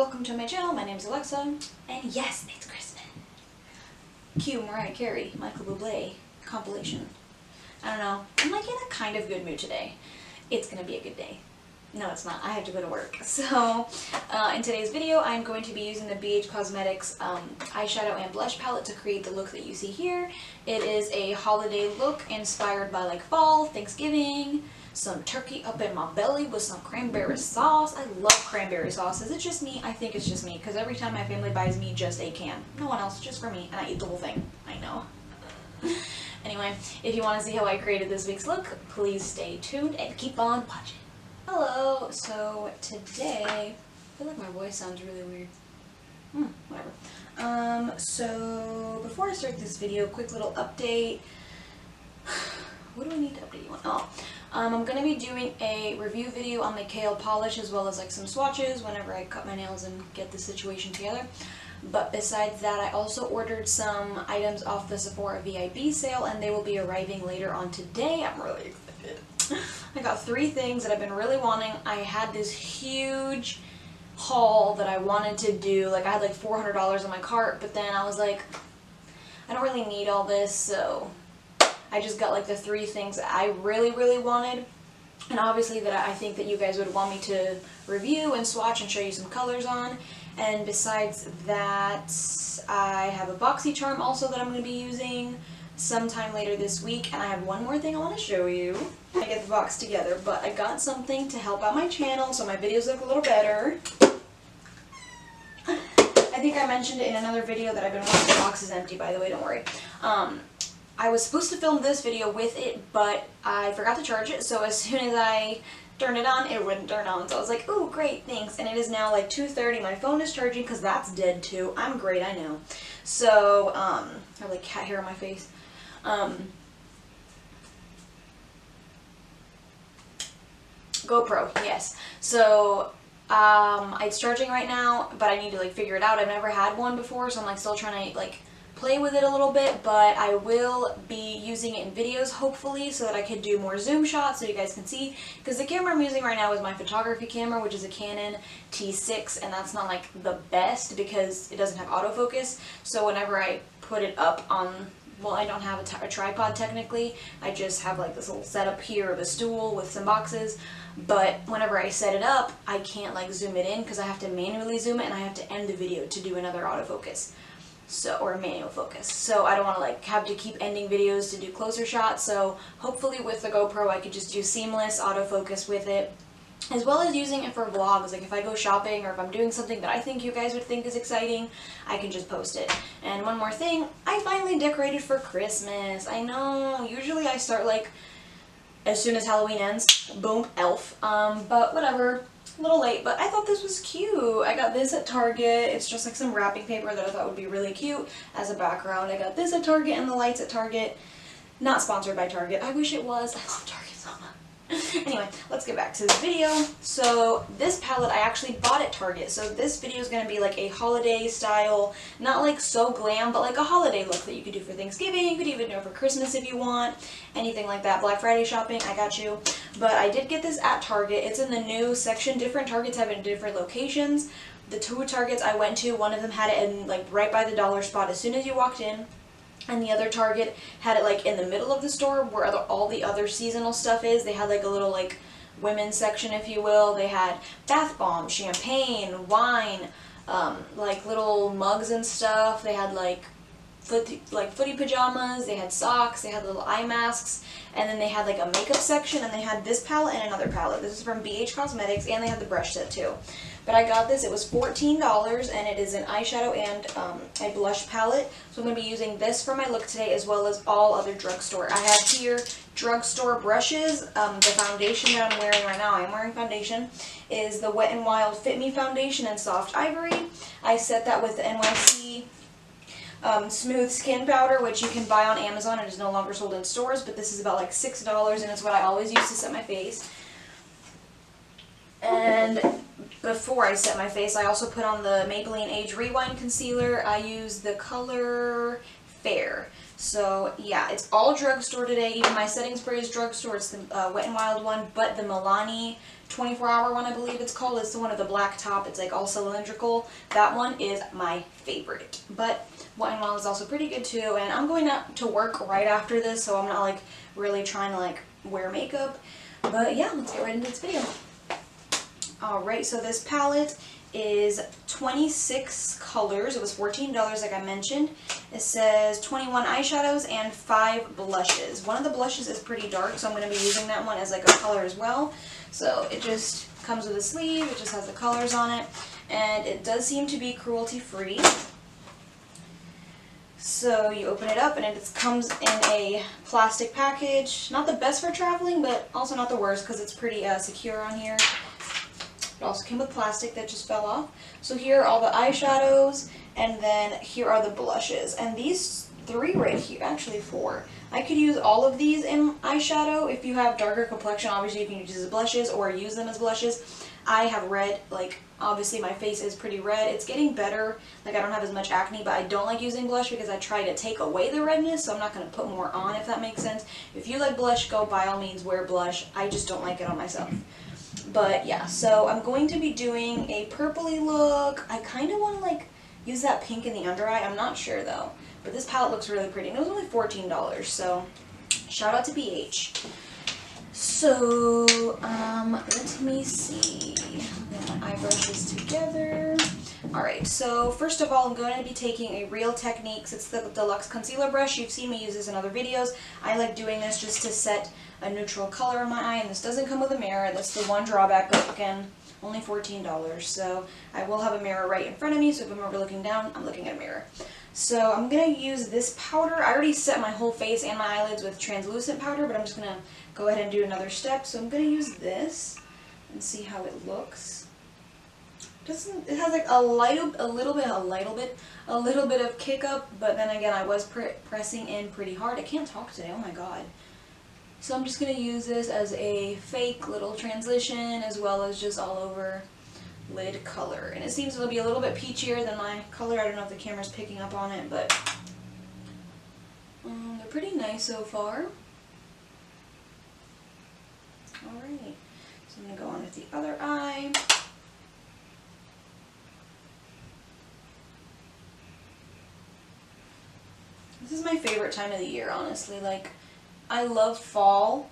welcome to my channel. My name's Alexa, and yes, it's Christmas. Cue Mariah Carey, Michael Bublé compilation. I don't know, I'm like in a kind of good mood today. It's gonna be a good day. No, it's not. I have to go to work. So, in today's video, I'm going to be using the BH Cosmetics eyeshadow and blush palette to create the look that you see here. It is a holiday look inspired by like fall, Thanksgiving, some turkey up in my belly with some cranberry sauce. I love cranberry sauce. Is it just me? I think it's just me, because every time my family buys me just a can. No one else, just for me, and I eat the whole thing. I know. Anyway, if you want to see how I created this week's look, please stay tuned and keep on watching. Hello, so today, I feel like my voice sounds really weird. Whatever. So before I start this video, quick little update. What do I need to update you on? Oh, I'm going to be doing a review video on the Kale polish as well as like some swatches whenever I cut my nails and get the situation together. But besides that, I also ordered some items off the Sephora VIB sale and they will be arriving later on today. I'm really excited. I got 3 things that I've been really wanting. I had this huge haul that I wanted to do. Like I had like $400 on my cart, but then I was like, I don't really need all this, so I just got like the 3 things that I really wanted, and obviously that I think that you guys would want me to review and swatch and show you some colors on. And besides that, I have a BoxyCharm also that I'm going to be using sometime later this week, and I have one more thing I want to show you. I get the box together, but I got something to help out my channel so my videos look a little better. I think I mentioned it in another video that I've been wanting. The box is empty, by the way, don't worry. I was supposed to film this video with it, but I forgot to charge it, so as soon as I turned it on, it wouldn't turn on. So I was like, ooh, great, thanks. And it is now like 2:30. My phone is charging because that's dead too. I'm great, I know. So, I have like cat hair on my face. GoPro, yes. So, it's charging right now, but I need to like figure it out. I've never had one before, so I'm like still trying to like play with it a little bit, but I will be using it in videos hopefully so that I could do more zoom shots so you guys can see, because the camera I'm using right now is my photography camera, which is a Canon T6, and that's not like the best because it doesn't have autofocus. So whenever I put it up on, well, I don't have a tripod technically, I just have like this little setup here of a stool with some boxes, but whenever I set it up I can't like zoom it in because I have to manually zoom it and I have to end the video to do another autofocus. So, or manual focus. So I don't want to like have to keep ending videos to do closer shots. So hopefully with the GoPro I could just do seamless autofocus with it, as well as using it for vlogs. Like if I go shopping or if I'm doing something that I think you guys would think is exciting, I can just post it. And one more thing, I finally decorated for Christmas. I know, usually I start like as soon as Halloween ends, boom, elf. But whatever. A little late, but I thought this was cute. I got this at Target. It's just like some wrapping paper that I thought would be really cute as a background. I got this at Target and the lights at Target. Not sponsored by Target. I wish it was. I love Target so much. Anyway, let's get back to this video. So this palette I actually bought at Target. So this video is going to be like a holiday style, not like so glam, but like a holiday look that you could do for Thanksgiving. You could even do it for Christmas if you want. Anything like that. Black Friday shopping, I got you. But I did get this at Target. It's in the new section. Different Targets have it in different locations. The 2 Targets I went to, one of them had it in like right by the dollar spot as soon as you walked in. And the other Target had it like in the middle of the store where all the other seasonal stuff is. They had like a little like women's section, if you will. They had bath bombs, champagne, wine, like little mugs and stuff. They had like footy pajamas, they had socks, they had little eye masks, and then they had like a makeup section, and they had this palette and another palette. This is from BH Cosmetics, and they had the brush set too. But I got this, it was $14, and it is an eyeshadow and a blush palette. So I'm going to be using this for my look today, as well as all other Drugstore. I have here Drugstore brushes. The foundation that I'm wearing right now, I'm wearing foundation, is the Wet n Wild Fit Me Foundation in Soft Ivory. I set that with the NYC Smooth Skin Powder, which you can buy on Amazon. It is no longer sold in stores, but this is about like $6, and it's what I always use to set my face. And before I set my face, I also put on the Maybelline Age Rewind Concealer. I use the color Fair. So yeah, it's all Drugstore today. Even my setting spray is Drugstore. It's the Wet n Wild one, but the Milani 24-hour one, I believe it's called, is the one with the black top. It's like all cylindrical. That one is my favorite. But Wet n Wild is also pretty good too. And I'm going out to work right after this, so I'm not like really trying to like wear makeup. But yeah, let's get right into this video. Alright, so this palette is 26 colors. It was $14 like I mentioned. It says 21 eyeshadows and 5 blushes. One of the blushes is pretty dark, so I'm going to be using that one as like a color as well. So it just comes with a sleeve, it just has the colors on it, and it does seem to be cruelty free. So you open it up and it comes in a plastic package. Not the best for traveling, but also not the worst because it's pretty secure on here. It also came with plastic that just fell off. So here are all the eyeshadows, and then here are the blushes. And these 3 right here, actually 4. I could use all of these in eyeshadow. If you have darker complexion, obviously you can use as blushes or use them as blushes. I have red, like obviously my face is pretty red. It's getting better, like I don't have as much acne, but I don't like using blush because I try to take away the redness, so I'm not going to put more on, if that makes sense. If you like blush, go by all means wear blush. I just don't like it on myself. But yeah, so I'm going to be doing a purpley look. I kind of want to like use that pink in the under eye. I'm not sure though. But this palette looks really pretty. And it was only $14, so shout out to BH. So, let me see. Get my eye brushes together. Alright, so first of all, I'm going to be taking a Real Techniques. It's the Deluxe Concealer Brush. You've seen me use this in other videos. I like doing this just to set a neutral color on my eye, and this doesn't come with a mirror. That's the one drawback, but again, only $14. So I will have a mirror right in front of me, so if I'm ever looking down, I'm looking at a mirror. So I'm going to use this powder. I already set my whole face and my eyelids with translucent powder, but I'm just going to go ahead and do another step. So I'm going to use this and see how it looks. It has like a little bit of kick up, but then again, I was pressing in pretty hard. I can't talk today, oh my god. So I'm just going to use this as a fake little transition, as well as just all over lid color. And it seems to be a little bit peachier than my color. I don't know if the camera's picking up on it, but they're pretty nice so far. Alright, so I'm going to go on with the other eye. This is my favorite time of the year, honestly. Like, I love fall.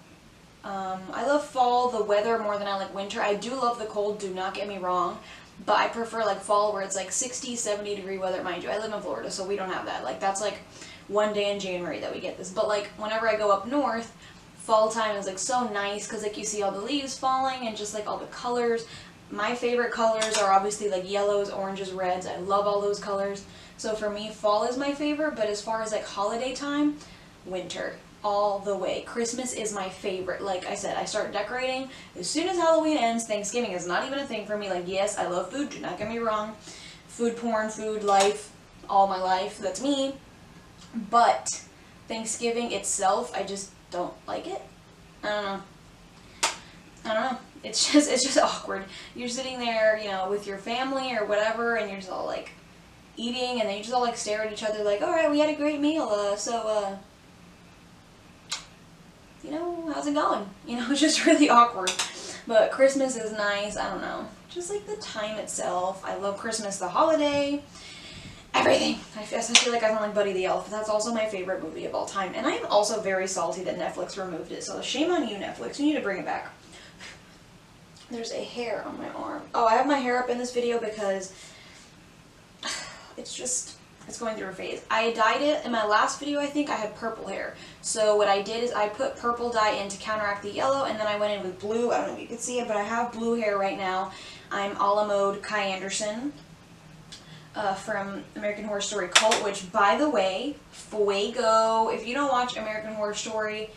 I love fall, the weather, more than I like winter. I do love the cold, do not get me wrong, but I prefer like fall where it's like 60, 70 degree weather. Mind you, I live in Florida, so we don't have that. Like, that's like one day in January that we get this. But like, whenever I go up north, fall time is like so nice because like you see all the leaves falling and just like all the colors. My favorite colors are obviously like yellows, oranges, reds. I love all those colors. So for me, fall is my favorite, but as far as like holiday time, winter. All the way. Christmas is my favorite. Like I said, I start decorating as soon as Halloween ends. Thanksgiving is not even a thing for me. Like, yes, I love food, do not get me wrong. Food porn, food life, all my life, that's me. But Thanksgiving itself, I just don't like it. I don't know. It's just awkward. You're sitting there, you know, with your family or whatever, and you're just all like eating, and then you just all like stare at each other like, alright, we had a great meal, you know, how's it going? You know, it's just really awkward. But Christmas is nice, I don't know. Just like the time itself. I love Christmas, the holiday, everything. I feel like I sound like Buddy the Elf. That's also my favorite movie of all time. And I am also very salty that Netflix removed it. So shame on you, Netflix. You need to bring it back. There's a hair on my arm. Oh, I have my hair up in this video because it's going through a phase. I dyed it in my last video. I think I had purple hair. So what I did is I put purple dye in to counteract the yellow, and then I went in with blue. I don't know if you can see it, but I have blue hair right now. I'm a la mode Kai Anderson from American Horror Story Cult, which, by the way, fuego. If you don't watch American Horror Story,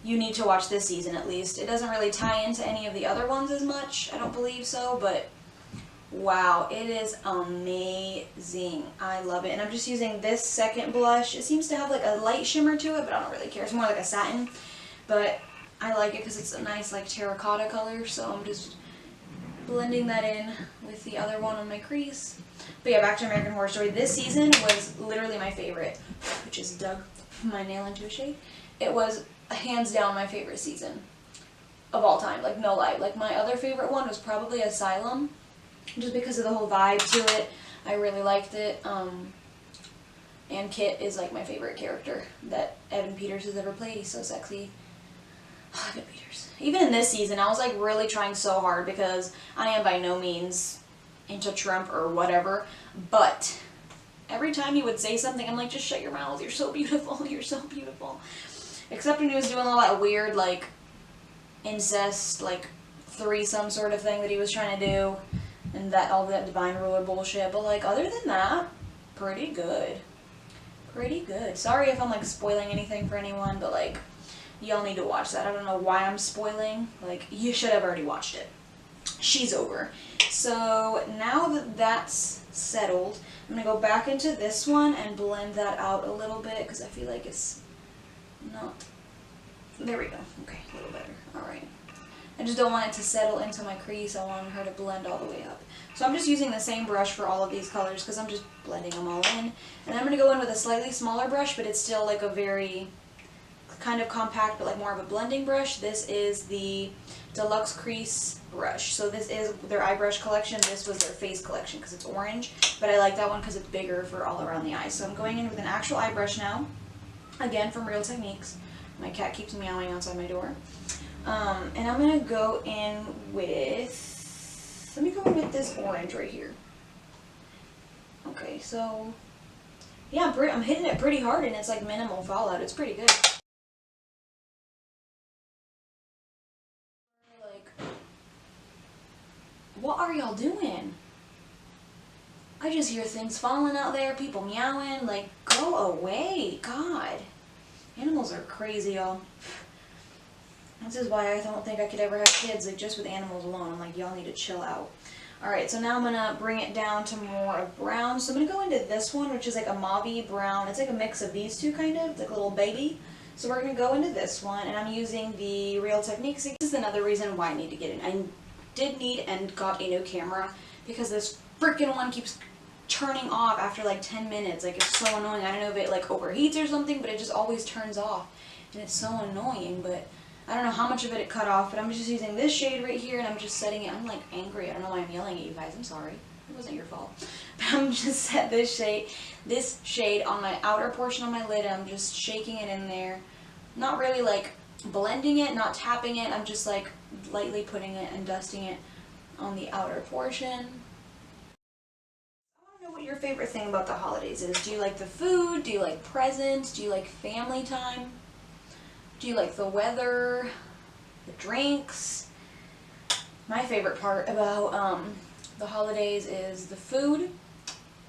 you need to watch this season at least. It doesn't really tie into any of the other ones as much. I don't believe so, but wow, it is amazing. I love it. And I'm just using this second blush. It seems to have like a light shimmer to it, but I don't really care. It's more like a satin. But I like it because it's a nice like terracotta color. So I'm just blending that in with the other one on my crease. But yeah, back to American Horror Story. This season was literally my favorite. I just dug my nail into a shade. It was hands down my favorite season of all time. Like, no lie. Like, my other favorite one was probably Asylum, just because of the whole vibe to it. I really liked it. And Kit is like my favorite character that Evan Peters has ever played. He's so sexy. Oh, Evan Peters. Even in this season, I was like really trying so hard because I am by no means into Trump or whatever, but every time he would say something, I'm like, just shut your mouth. You're so beautiful. You're so beautiful. Except when he was doing all that weird, like, incest, like, threesome sort of thing that he was trying to do, and that all that divine ruler bullshit. But like, other than that, pretty good. Pretty good. Sorry if I'm like spoiling anything for anyone, but like, y'all need to watch that. I don't know why I'm spoiling. Like, you should have already watched it. She's over. So now that that's settled, I'm going to go back into this one and blend that out a little bit because I feel like it's not... There we go. Okay, a little better. Alright. I just don't want it to settle into my crease. I want her to blend all the way up. So I'm just using the same brush for all of these colors because I'm just blending them all in. And then I'm going to go in with a slightly smaller brush, but it's still like a very kind of compact, but like more of a blending brush. This is the Deluxe Crease brush. So this is their eye brush collection. This was their face collection because it's orange, but I like that one because it's bigger for all around the eyes. So I'm going in with an actual eye brush now, again from Real Techniques. My cat keeps meowing outside my door. And I'm going to go in with, let me go in with this orange right here. Okay, so, yeah, I'm hitting it pretty hard and it's like minimal fallout. It's pretty good. Like, what are y'all doing? I just hear things falling out there, people meowing, like, go away, God. Animals are crazy, y'all. This is why I don't think I could ever have kids, like, just with animals alone. I'm like, y'all need to chill out. Alright, so now I'm going to bring it down to more of brown. So I'm going to go into this one, which is like a mauve brown. It's like a mix of these two, kind of. It's like a little baby. So we're going to go into this one, and I'm using the Real Techniques. This is another reason why I need to get it. I did need and got a new camera, because this freaking one keeps turning off after like 10 minutes. Like, it's so annoying. I don't know if it like overheats or something, but it just always turns off. And it's so annoying, but I don't know how much of it cut off, but I'm just using this shade right here, and I'm just setting it. I'm like angry. I don't know why I'm yelling at you guys. I'm sorry. It wasn't your fault. But I'm just set this shade on my outer portion of my lid, and I'm just shaking it in there. Not really like blending it, not tapping it. I'm just like lightly putting it and dusting it on the outer portion. I want to know what your favorite thing about the holidays is. Do you like the food? Do you like presents? Do you like family time? Do you like the weather, the drinks? My favorite part about the holidays is the food,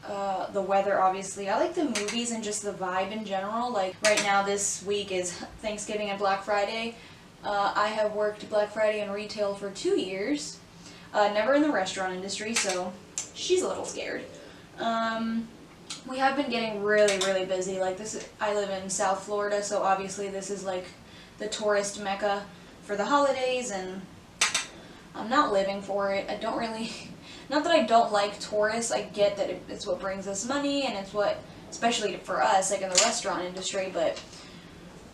the weather, obviously. I like the movies and just the vibe in general. Like, right now, this week is Thanksgiving and Black Friday. I have worked Black Friday in retail for 2 years, never in the restaurant industry, so she's a little scared. We have been getting really, really busy. Like, I live in South Florida, so obviously this is like the tourist mecca for the holidays, and I'm not living for it. I don't really, not that I don't like tourists. I get that it's what brings us money, and it's what, especially for us, like in the restaurant industry, but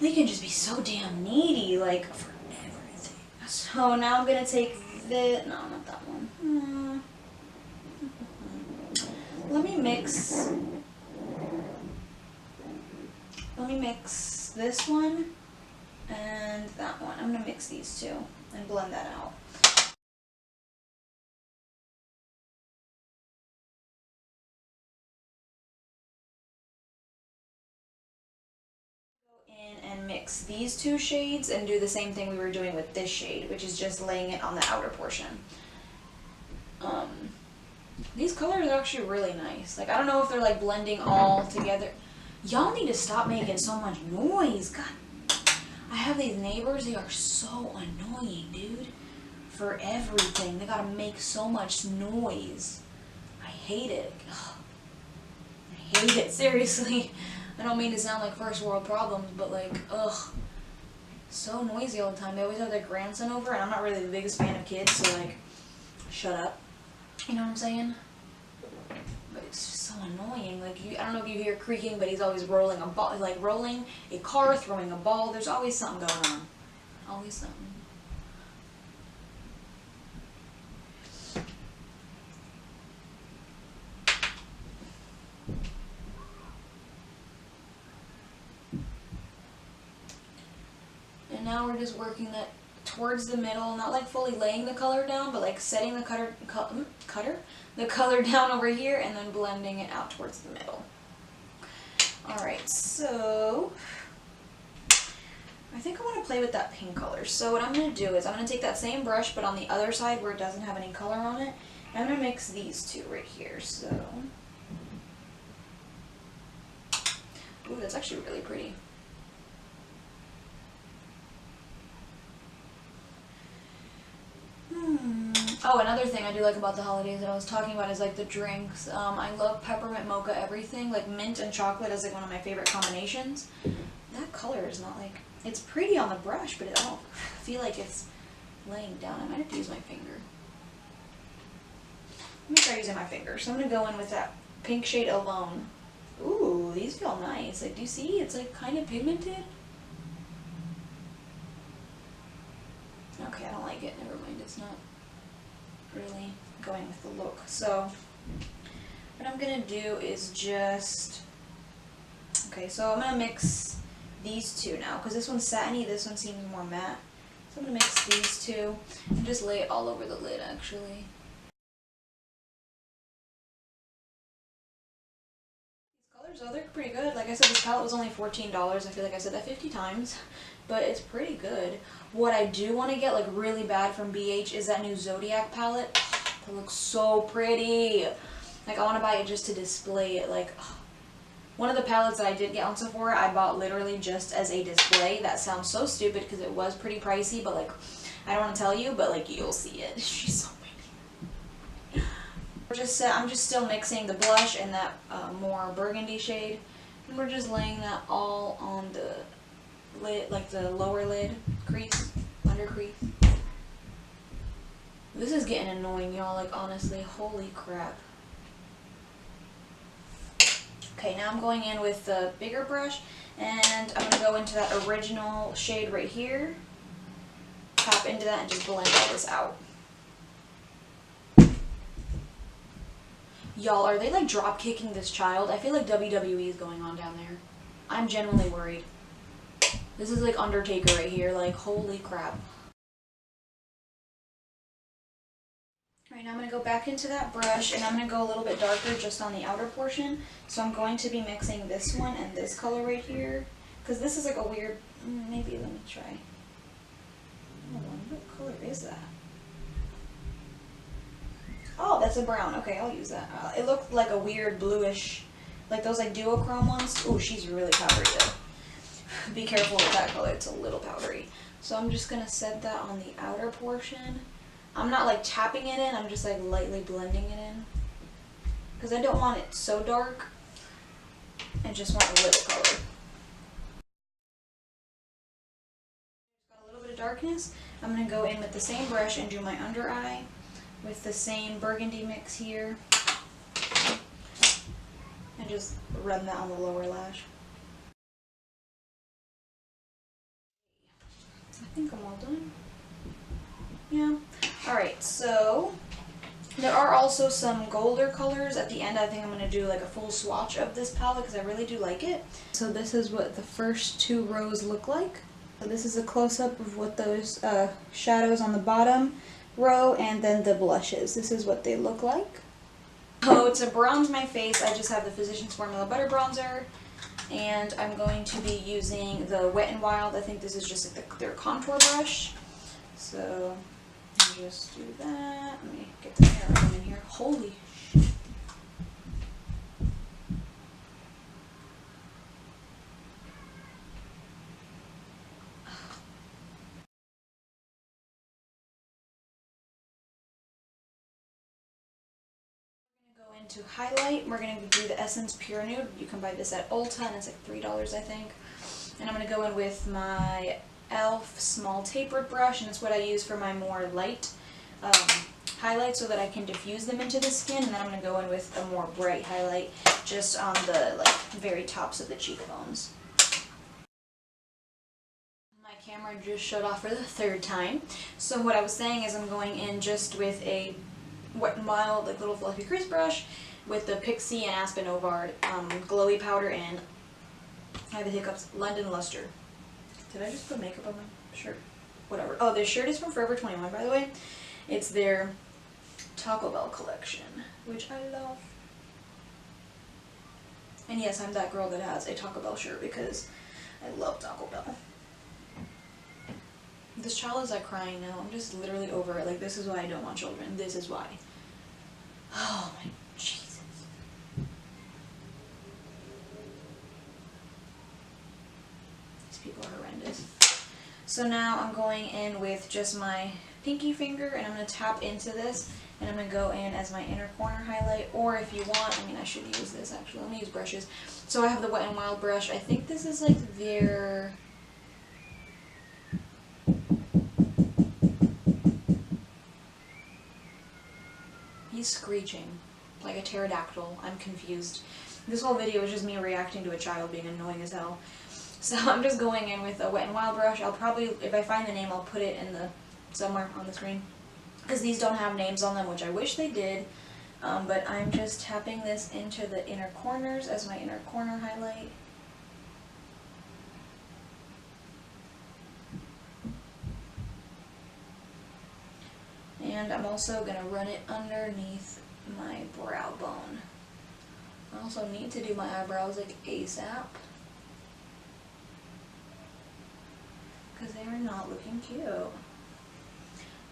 they can just be so damn needy, like, for everything. So now I'm gonna take this, no, not that one. Let me mix this one and that one. I'm gonna mix these two and blend that out. Go in and mix these two shades and do the same thing we were doing with this shade, which is just laying it on the outer portion. These colors are actually really nice. Like, I don't know if they're like blending all together. Y'all need to stop making so much noise. God, I have these neighbors, they are so annoying, dude. For everything. They gotta make so much noise. I hate it. Ugh. I hate it, seriously. I don't mean to sound like first world problems, but like, ugh. So noisy all the time. They always have their grandson over, and I'm not really the biggest fan of kids, so like, shut up. You know what I'm saying? But it's just so annoying. Like, I don't know if you hear creaking, but he's always rolling a ball, like rolling a car, throwing a ball. There's always something going on. Always something. And now we're just working that towards the middle, not like fully laying the color down, but like setting the the color down over here and then blending it out towards the middle. Alright, so I think I want to play with that pink color. So what I'm going to do is I'm going to take that same brush, but on the other side where it doesn't have any color on it, and I'm going to mix these two right here. So, ooh, that's actually really pretty. Oh, another thing I do like about the holidays that I was talking about is like the drinks. I love peppermint mocha everything. Like mint and chocolate is like one of my favorite combinations. That color is not like, it's pretty on the brush, but I don't feel like it's laying down. I might have to use my finger. Let me try using my finger. So I'm going to go in with that pink shade alone. Ooh, these feel nice. Like, do you see? It's like kind of pigmented. Okay, I don't like it. Never mind. It's not really going with the look. So what I'm going to do is just, okay, so I'm going to mix these two now, because this one's satiny, this one seems more matte. So I'm going to mix these two and just lay it all over the lid, actually. These colors, oh, they're pretty good. Like I said, this palette was only $14. I feel like I said that 50 times, but it's pretty good. What I do want to get, like, really bad from BH is that new Zodiac palette. That looks so pretty. Like, I want to buy it just to display it. Like, one of the palettes that I did get on Sephora, I bought literally just as a display. That sounds so stupid because it was pretty pricey, but, like, I don't want to tell you, but, like, you'll see it. She's so pretty. I'm just still mixing the blush and that more burgundy shade. And we're just laying that all on the lid, like the lower lid crease, under crease. This is getting annoying, y'all, like, honestly, holy crap. Okay, now I'm going in with the bigger brush, and I'm going to go into that original shade right here, tap into that, and just blend all this out. Y'all, are they, like, drop kicking this child? I feel like WWE is going on down there. I'm genuinely worried. This is like Undertaker right here, like, holy crap. Alright, now I'm going to go back into that brush, and I'm going to go a little bit darker just on the outer portion. So I'm going to be mixing this one and this color right here, because this is like a weird, maybe let me try. Hold on, what color is that? Oh, that's a brown. Okay, I'll use that. It looked like a weird bluish, like those like duochrome ones. Ooh, she's really powdery though. Be careful with that color, it's a little powdery. So I'm just going to set that on the outer portion. I'm not like tapping it in, I'm just like lightly blending it in. Because I don't want it so dark. I just want a little color. Got a little bit of darkness. I'm going to go in with the same brush and do my under eye with the same burgundy mix here. And just run that on the lower lash. I think I'm all done. Yeah. Alright, so there are also some golder colors at the end. I think I'm going to do like a full swatch of this palette because I really do like it. So this is what the first two rows look like. So this is a close-up of what those shadows on the bottom row and then the blushes. This is what they look like. So to bronze my face, I just have the Physicians Formula Butter Bronzer. And I'm going to be using the Wet n Wild. I think this is just like their contour brush. So I'll just do that. Let me get the mirror in here. Holy shit. To highlight, we're going to do the Essence Pure Nude. You can buy this at Ulta and it's like $3 I think. And I'm going to go in with my e.l.f. small tapered brush, and it's what I use for my more light highlight so that I can diffuse them into the skin, and then I'm going to go in with a more bright highlight just on the like very tops of the cheekbones. My camera just shut off for the third time. So what I was saying is I'm going in just with a Wet n Wild like little fluffy crease brush with the Pixie and Aspen Ovard glowy powder and I have the hiccups, London Luster. Did I just put makeup on my shirt? Whatever. Oh, this shirt is from Forever 21, by the way. It's their Taco Bell collection, which I love. And yes, I'm that girl that has a Taco Bell shirt because I love Taco Bell. This child is like crying now. I'm just literally over it. Like, this is why I don't want children. This is why. Oh my Jesus. These people are horrendous. So now I'm going in with just my pinky finger and I'm going to tap into this and I'm going to go in as my inner corner highlight, or if you want, I mean I should use this actually, let me use brushes. So I have the Wet n Wild brush. I think this is like their... He's screeching like a pterodactyl. I'm confused. This whole video is just me reacting to a child being annoying as hell. So I'm just going in with a Wet n Wild brush. I'll probably, if I find the name, I'll put it in the somewhere on the screen. Because these don't have names on them, which I wish they did. But I'm just tapping this into the inner corners as my inner corner highlight. And I'm also going to run it underneath my brow bone. I also need to do my eyebrows like ASAP. Because they are not looking cute.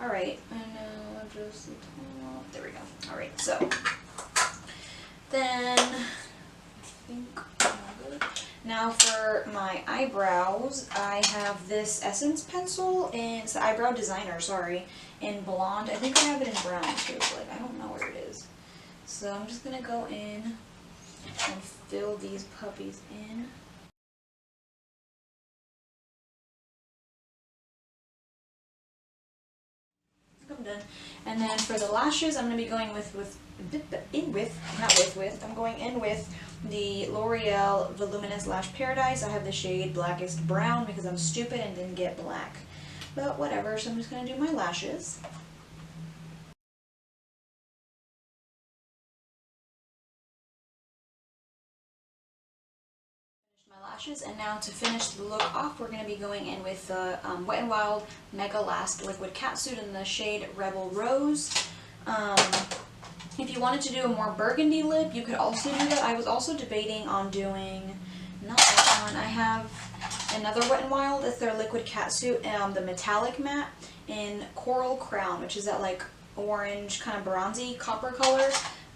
Alright, and now just the top. There we go. Alright, so then I think I'm good. Now for my eyebrows, I have this Essence pencil, and it's the Eyebrow Designer, sorry, in blonde. I think I have it in brown too, but like, I don't know where it is. So I'm just going to go in and fill these puppies in. I'm done. And then for the lashes, I'm going to be going I'm going in with the L'Oreal Voluminous Lash Paradise. I have the shade Blackest Brown because I'm stupid and didn't get black. But whatever, so I'm just going to do my lashes. My lashes, and now to finish the look off, we're going to be going in with the Wet n Wild Mega Last Liquid Catsuit in the shade Rebel Rose. If you wanted to do a more burgundy lip, you could also do that. I was also debating on doing, not that one, I have another Wet n Wild, it's their Liquid Catsuit, the Metallic Matte in Coral Crown, which is that like orange, kind of bronzy copper color,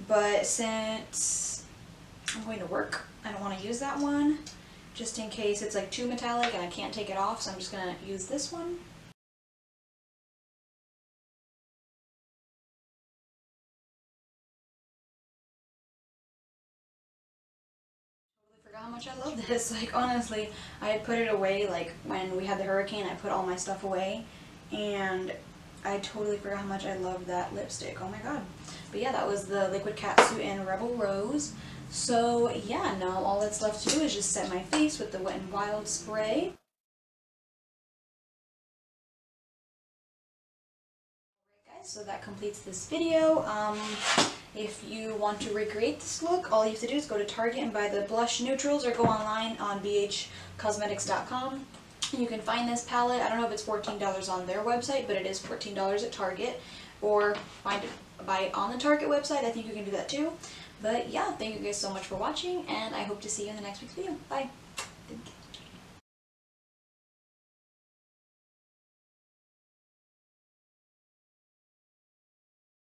but since I'm going to work, I don't want to use that one, just in case it's like too metallic and I can't take it off, so I'm just going to use this one. How much I love this. Like, honestly, I had put it away, like when we had the hurricane, I put all my stuff away, and I totally forgot how much I love that lipstick. Oh my god. But yeah, that was the Liquid Catsuit in Rebel Rose. So yeah, now all that's left to do is just set my face with the Wet n Wild spray. Alright guys, so that completes this video. If you want to recreate this look, all you have to do is go to Target and buy the blush neutrals, or go online on bhcosmetics.com. You can find this palette. I don't know if it's $14 on their website, but it is $14 at Target. Or buy it on the Target website. I think you can do that too. But yeah, thank you guys so much for watching, and I hope to see you in the next week's video. Bye. Thank you.